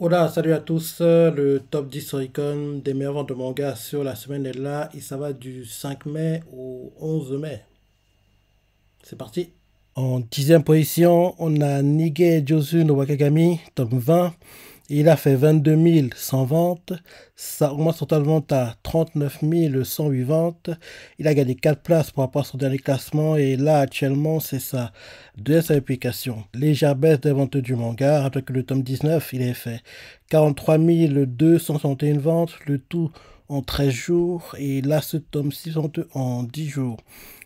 Hola, salut à tous. Le top 10 Oricon des meilleures ventes de manga sur la semaine est là et ça va du 5 mai au 11 mai. C'est parti. En dixième position, on a Nige Josu no Wakagami, tome 20. Il a fait 22 100 ventes. Ça augmente son total de vente à 39 108 ventes. Il a gagné 4 places pour rapport à son dernier classement. Et là, actuellement, c'est sa deuxième application. Légère baisse des ventes du manga. Rappelez que le tome 19, il a fait 43 261 ventes. Le tout en 13 jours. Et là, ce tome 6 ventes en 10 jours.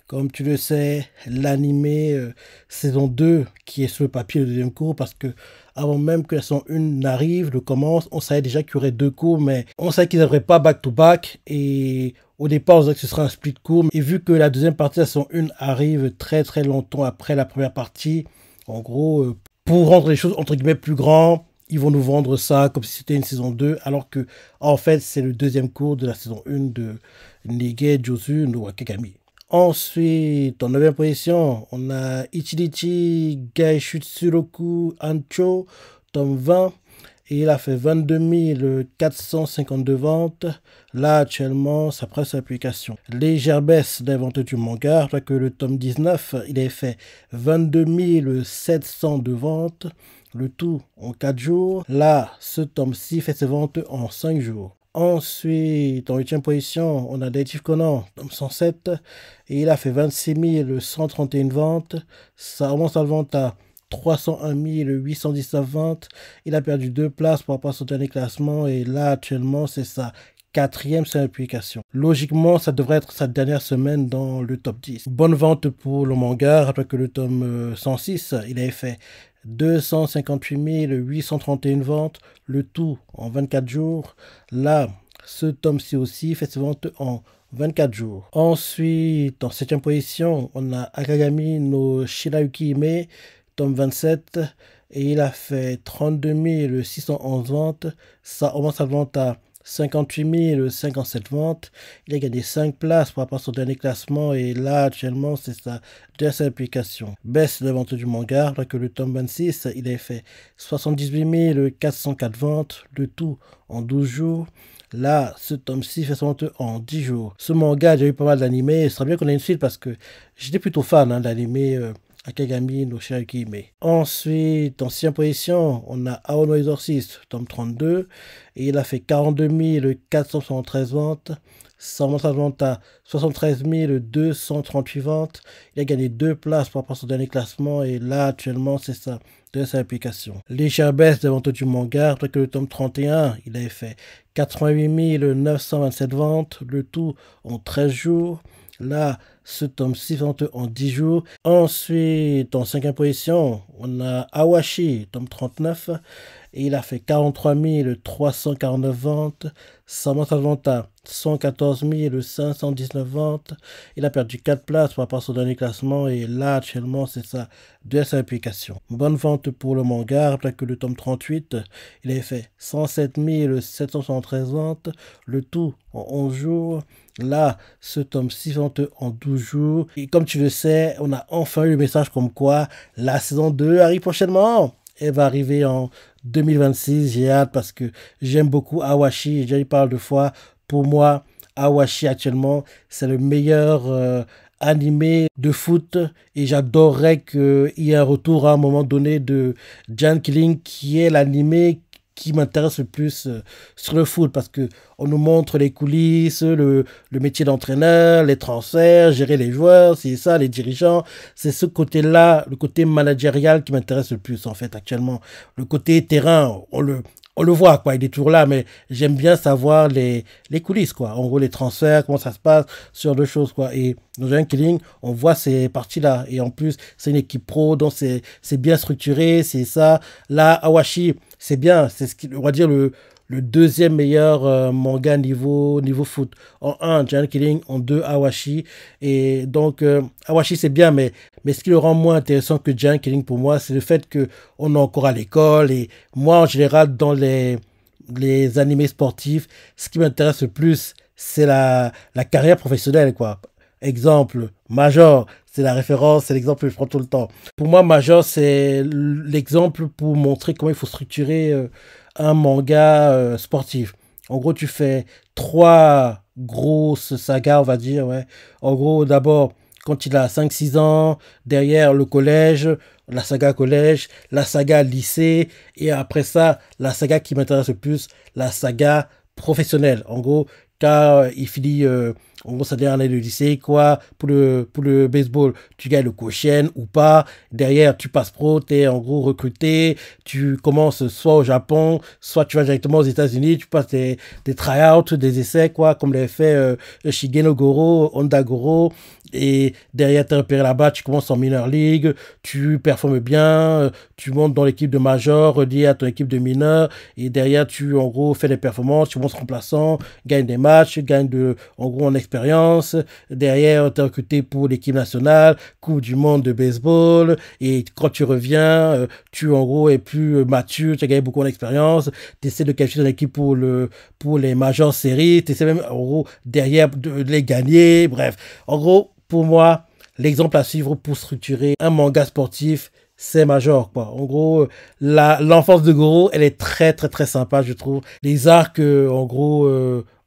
Comme tu le sais, l'animé saison 2, qui est sur le papier le deuxième cours, parce que avant même que la saison 1 n'arrive, le commence, on savait déjà qu'il y aurait deux cours, mais on savait qu'ils n'arriveraient pas back-to-back. Et au départ, on disait que ce serait un split cours. Et vu que la deuxième partie de la saison 1 arrive très très longtemps après la première partie, en gros, pour rendre les choses entre guillemets plus grands, ils vont nous vendre ça comme si c'était une saison 2, alors que en fait, c'est le deuxième cours de la saison 1 de Nige Josu no Wakagami. Ensuite, en 9e position, on a Ichirichi Gaishutsuroku Ancho, tome 20. Et il a fait 22 452 ventes. Là, actuellement, ça presse sa publication. Légère baisse des ventes du manga, alors que le tome 19, il a fait 22 702 ventes. Le tout en 4 jours. Là, ce tome-ci fait ses ventes en 5 jours. Ensuite, en 8e position, on a Detective Conan, tome 107, et il a fait 26 131 ventes. Ça remonte sa vente à 301 819 ventes. Il a perdu 2 places par rapport à son dernier classement, et là, actuellement, c'est sa quatrième publication. Logiquement, ça devrait être sa dernière semaine dans le top 10. Bonne vente pour le manga. Rappelez que le tome 106, il avait fait 258 831 ventes, le tout en 24 jours. Là, ce tome-ci aussi fait ses ventes en 24 jours. Ensuite, en 7e position, on a Akagami no Shirayuki Hime, tome 27, et il a fait 32 611 ventes. Ça augmente sa vente à 58 057 ventes. Il a gagné 5 places par rapport à son dernier classement et là actuellement c'est sa deuxième application. Baisse de vente du manga, alors que le tome 26 il a fait 78 404 ventes, le tout en 12 jours. Là, ce tome-ci fait son vente en 10 jours. Ce manga a déjà eu pas mal d'animés. Ce serait bien qu'on ait une suite parce que j'étais plutôt fan d'animé Akagami no Shirayuki Hime. Ensuite, en 6e position, on a Aono Exorcist, tome 32. Et il a fait 42 473 ventes. Ça remonte sa vente à 73 238 ventes. Il a gagné 2 places par rapport à son dernier classement. Et là, actuellement, c'est ça de sa application. Légère baisse des ventes du manga, après que le tome 31, il avait fait 88 927 ventes, le tout en 13 jours. Là, ce tome-ci vente en 10 jours. Ensuite, en 5e position, on a Awashi, tome 39. Et il a fait 43 349 ventes. Sa monte à vente à 114 519 ventes. Il a perdu 4 places par rapport à son dernier classement. Et là, actuellement, c'est sa deuxième application. Bonne vente pour le manga. Rappelez que le tome 38, il avait fait 107 773 ventes. Le tout en 11 jours. Là, ce tome 6 vente en 12 jours. Et comme tu le sais, on a enfin eu le message comme quoi la saison 2 arrive prochainement. Elle va arriver en 2026. J'ai hâte parce que j'aime beaucoup Awashi. J'ai déjà eu parlé de fois. Pour moi, Awashi actuellement, c'est le meilleur animé de foot. Et j'adorerais qu'il y ait un retour à un moment donné de Giant Killing qui est l'animé qui m'intéresse le plus sur le foot parce que on nous montre les coulisses, le métier d'entraîneur, les transferts, gérer les joueurs, c'est ça, les dirigeants. C'est ce côté-là, le côté managérial qui m'intéresse le plus en fait actuellement. Le côté terrain, on le voit, quoi, il est toujours là, mais j'aime bien savoir les coulisses, quoi. En gros, les transferts, comment ça se passe, ce genre de choses, quoi. Et dans un Killing, on voit ces parties-là. Et en plus, c'est une équipe pro, donc c'est bien structuré, c'est ça. Là, Awashi, c'est bien, c'est ce on va dire le deuxième meilleur manga niveau foot. En un, Giant Killing, en deux, Awashi. Et donc, Awashi, c'est bien, mais ce qui le rend moins intéressant que Giant Killing pour moi, c'est le fait qu'on est encore à l'école. Et moi, en général, dans les animés sportifs, ce qui m'intéresse le plus, c'est la carrière professionnelle, quoi. Exemple, Major, c'est la référence, c'est l'exemple que je prends tout le temps. Pour moi, Major, c'est l'exemple pour montrer comment il faut structurer un manga sportif. En gros, tu fais trois grosses sagas, on va dire, ouais. En gros, d'abord, quand il a 5 6 ans, derrière le collège, la saga collège, la saga lycée, et après ça, la saga qui m'intéresse le plus, la saga professionnelle. En gros, quand il finit, en gros, sa dernière année de lycée, quoi, pour le baseball, tu gagnes le quotient ou pas. Derrière, tu passes pro, tu es en gros recruté, tu commences soit au Japon, soit tu vas directement aux États-Unis, tu passes des tryouts, des essais, quoi, comme l'avait fait Shigeno Goro, Honda Goro. Et derrière, tu es repéré là-bas, tu commences en minor league, tu performes bien, tu montes dans l'équipe de major, relié à ton équipe de mineur, et derrière, tu, en gros, fais des performances, tu montes remplaçant, gagne des matchs, gagne en gros, en expérience. Derrière, tu es recruté pour l'équipe nationale, Coupe du monde de baseball, et quand tu reviens, tu, en gros, es plus mature, tu as gagné beaucoup en expérience, tu essaies de qualifier ton équipe pour les majors séries, tu essaies même, en gros, derrière, de les gagner, bref. En gros, pour moi, l'exemple à suivre pour structurer un manga sportif, c'est Major, quoi. En gros, l'enfance de Goro, elle est très, très, très sympa, je trouve. Les arcs, en gros,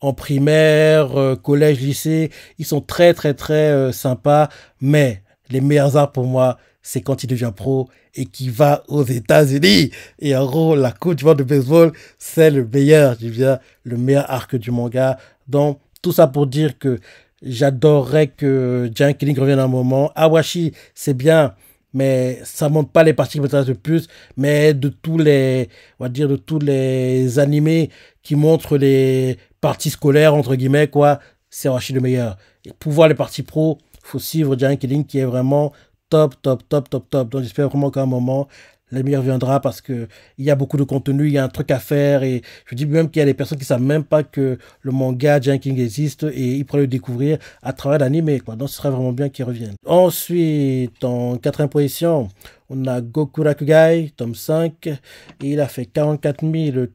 en primaire, collège, lycée, ils sont très, très, très sympas. Mais les meilleurs arcs pour moi, c'est quand il devient pro et qu'il va aux États-Unis. Et en gros, la coupe du monde de baseball, c'est le meilleur, je veux dire, le meilleur arc du manga. Donc, tout ça pour dire que j'adorerais que Giant Killing revienne un moment. Awashi, c'est bien, mais ça montre pas les parties qui m'intéressent le plus. Mais de tous les, on va dire, de tous les animés qui montrent les parties scolaires, entre guillemets, quoi, c'est Awashi le meilleur. Et pour voir les parties pro, faut suivre Giant Killing qui est vraiment top, top, top, top, top. Donc j'espère vraiment qu'à un moment, la lumière viendra parce que il y a beaucoup de contenu, il y a un truc à faire et je dis même qu'il y a des personnes qui savent même pas que le manga Giant King existe et ils pourraient le découvrir à travers l'anime, quoi. Donc ce serait vraiment bien qu'ils reviennent. Ensuite, en quatrième position, on a Goku Rakugai, tome 5, et il a fait 44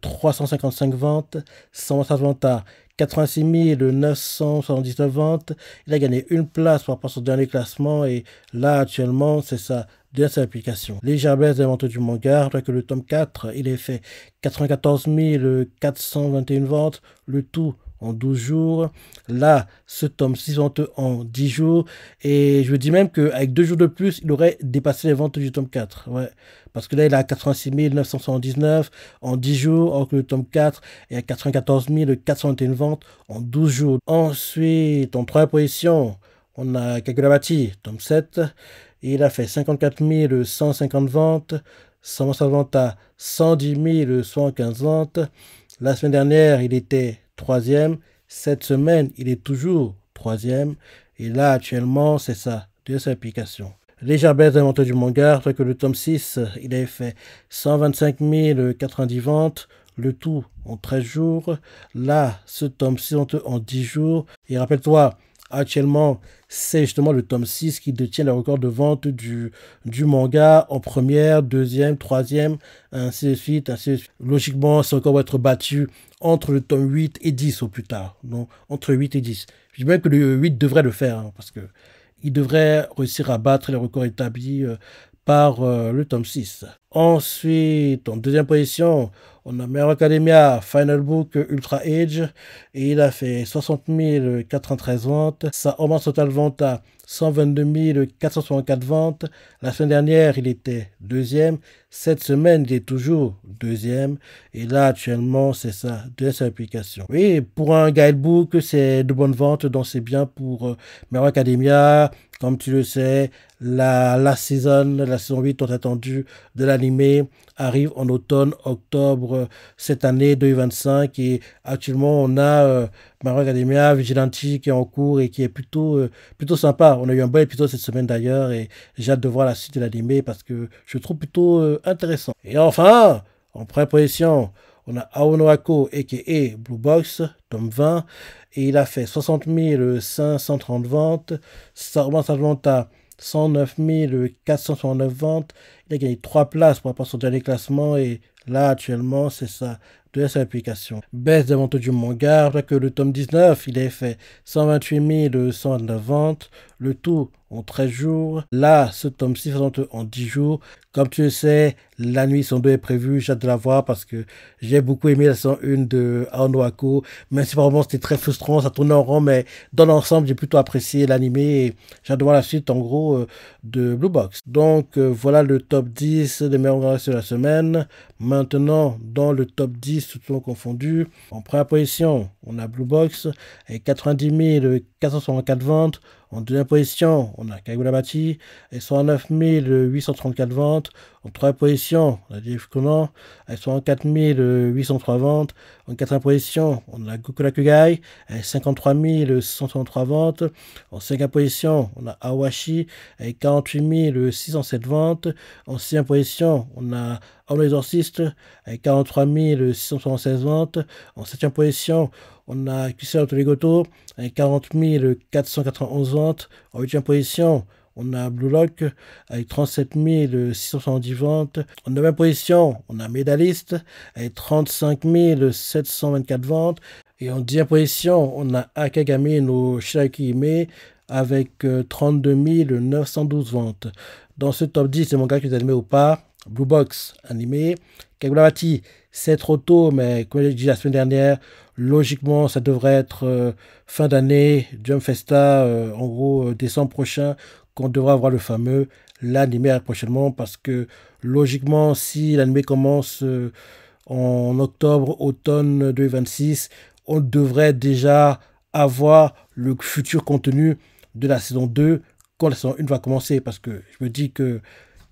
355 ventes, sans ventes à 86 979 ventes. Il a gagné une place par rapport à son dernier classement et là actuellement c'est ça de sa application. Légère baisse des ventes du manga, alors que le tome 4, il est fait 94 421 ventes, le tout en 12 jours. Là, ce tome 6 ventes en 10 jours. Et je dis même qu'avec 2 jours de plus, il aurait dépassé les ventes du tome 4. Ouais. Parce que là, il a 86 979 en 10 jours, alors que le tome 4 est à 94 421 ventes en 12 jours. Ensuite, en troisième position, on a Kagurabati, tome 7. Et il a fait 54 150 ventes, sans vente à 110 115 ventes. La semaine dernière, il était troisième. Cette semaine, il est toujours troisième. Et là, actuellement, c'est ça, de sa application. Légère baisse des ventes du manga, alors que le tome 6, il avait fait 125 090 ventes, le tout en 13 jours. Là, ce tome 6 en 10 jours. Et rappelle-toi, actuellement, c'est justement le tome 6 qui détient le record de vente du manga en première, deuxième, troisième, ainsi de suite, ainsi de suite. Logiquement, ce record va être battu entre le tome 8 et 10 au plus tard. Donc, entre 8 et 10. Je dis même que le 8 devrait le faire, hein, parce que il devrait réussir à battre les records établis par le tome 6. Ensuite, en deuxième position, on a My Hero Academia Final Book Ultra Age et il a fait 60 093 ventes. Ça augmente total vente à 122 464 ventes. La semaine dernière, il était deuxième. Cette semaine, il est toujours deuxième. Et là, actuellement, c'est ça, deuxième application. Oui, pour un guidebook, c'est de bonnes ventes, donc c'est bien pour My Hero Academia. Comme tu le sais, la saison 8 tant attendue de l'anime arrive en automne, octobre cette année 2025 et actuellement on a My Hero Academia Vigilante qui est en cours et qui est plutôt sympa. On a eu un bon épisode cette semaine d'ailleurs et j'ai hâte de voir la suite de l'anime parce que je le trouve plutôt intéressant. Et enfin, en première position, on a Aono Ako a.k.a. Blue Box, tome 20, et il a fait 60 530 ventes. Ça remonte sa vente à 109 469 ventes. Il a gagné 3 places par rapport à son dernier classement et là actuellement c'est sa de cette application. Baisse des ventes du manga, après que le tome 19, il a fait 128 129 ventes, le tout en 13 jours. Là, ce tome-ci présente en 10 jours. Comme tu le sais, la nuit saison 2 est prévue, j'ai hâte de la voir parce que j'ai beaucoup aimé la saison 1 de Ao Ako, même si vraiment c'était très frustrant, ça tournait en rond, mais dans l'ensemble, j'ai plutôt apprécié l'animé et j'ai hâte de voir la suite en gros de Blue Box. Donc voilà le top 10 des meilleurs mangas de la semaine. Maintenant, dans le top 10, tout le monde confondu, en première position, on a Blue Box avec 90 464 ventes. En deuxième position, on a Kagura-Bati avec 109 834 ventes. En troisième position, on a Dave Conan avec 104 803 ventes. En quatrième position, on a Gokurakugai avec 53 163 ventes. En cinquième position, on a Awashi avec 48 607 ventes. En sixième position, on a Homme Exorciste avec 43 676 ventes. En septième position, on a Kusei Toligoto avec 40 491 ventes. En huitième position, on a Blue Lock avec 37 670 ventes. En neuvième position, on a Medalist avec 35 724 ventes. Et en dixième position, on a Akagami no Shiraki Hime avec 32 912 ventes. Dans ce top 10, c'est mon gars que vous aimez ou pas. Blue Box animé. Kagura-Bati, c'est trop tôt, mais comme j'ai dit la semaine dernière, logiquement, ça devrait être fin d'année, Jump Festa, en gros, décembre prochain, qu'on devra avoir le fameux l'animé prochainement, parce que logiquement, si l'animé commence en octobre, automne 2026, on devrait déjà avoir le futur contenu de la saison 2 quand la saison 1 va commencer, parce que je me dis que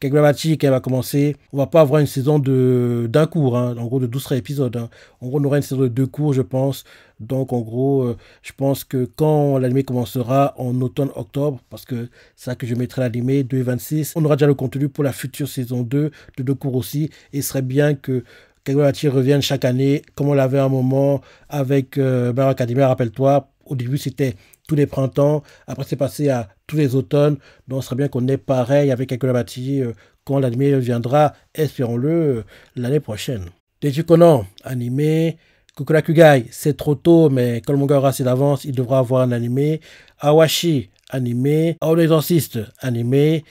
Kagura-Bati, quand elle va commencer, on va pas avoir une saison d'un cours, hein, en gros de 12 épisodes. Hein. En gros, on aura une saison de 2 cours, je pense. Donc, en gros, je pense que quand l'anime commencera en automne-octobre, parce que c'est ça que je mettrai l'anime 2026, on aura déjà le contenu pour la future saison 2, de 2 cours aussi. Et il serait bien que Kagura-Bati revienne chaque année, comme on l'avait à un moment avec My Hero Academia, rappelle-toi. Au début, c'était tous les printemps. Après, c'est passé à tous les automnes. Donc, ce serait bien qu'on ait pareil avec Kagura-Bati quand l'anime viendra, espérons-le, l'année prochaine. Deji Conan, animé. Kukurakugai, c'est trop tôt, mais quand le manga aura assez d'avance, il devra avoir un animé. Awashi, animé. Aono Exorciste, animé.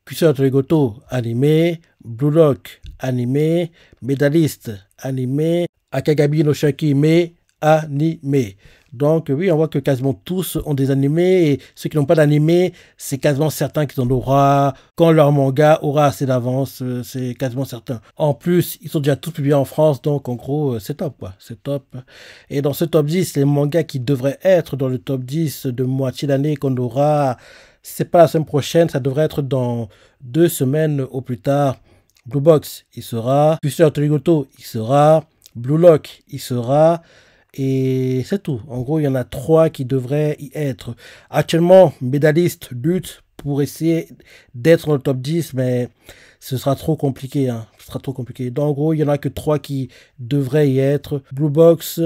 Kusei Torigoto, animé. Blue Lock, animé. Medalist, animé. Akagami no Shaki, mais animé. Donc oui, on voit que quasiment tous ont des animés et ceux qui n'ont pas d'animé, c'est quasiment certain qu'ils en aura quand leur manga aura assez d'avance, c'est quasiment certain. En plus, ils sont déjà tous publiés en France, donc en gros, c'est top quoi, c'est top. Et dans ce top 10, les mangas qui devraient être dans le top 10 de moitié d'année qu'on aura, si c'est pas la semaine prochaine, ça devrait être dans 2 semaines au plus tard. Blue Box, il sera. Kusei Torigoto, il sera. Blue Lock, il sera. Et c'est tout. En gros, il y en a 3 qui devraient y être. Actuellement, Medalist lutte pour essayer d'être dans le top 10, mais ce sera trop compliqué. Hein. Ce sera trop compliqué. Donc, en gros, il n'y en a que 3 qui devraient y être. Blue Box,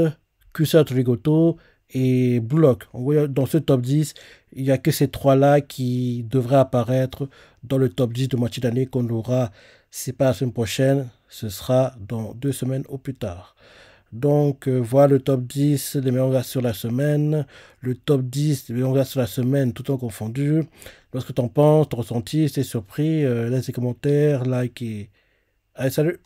Kusei Torigoto et Blue Lock. En gros, dans ce top 10, il n'y a que ces 3-là qui devraient apparaître dans le top 10 de moitié d'année qu'on aura. Si c'est pas la semaine prochaine, ce sera dans 2 semaines au plus tard. Donc, voilà le top 10 des meilleurs mangas sur la semaine. Le top 10 des meilleurs mangas sur la semaine, tout en confondu. Lorsque tu en penses, ton ressenti, si t'es surpris, laisse des commentaires, like et... Allez, salut!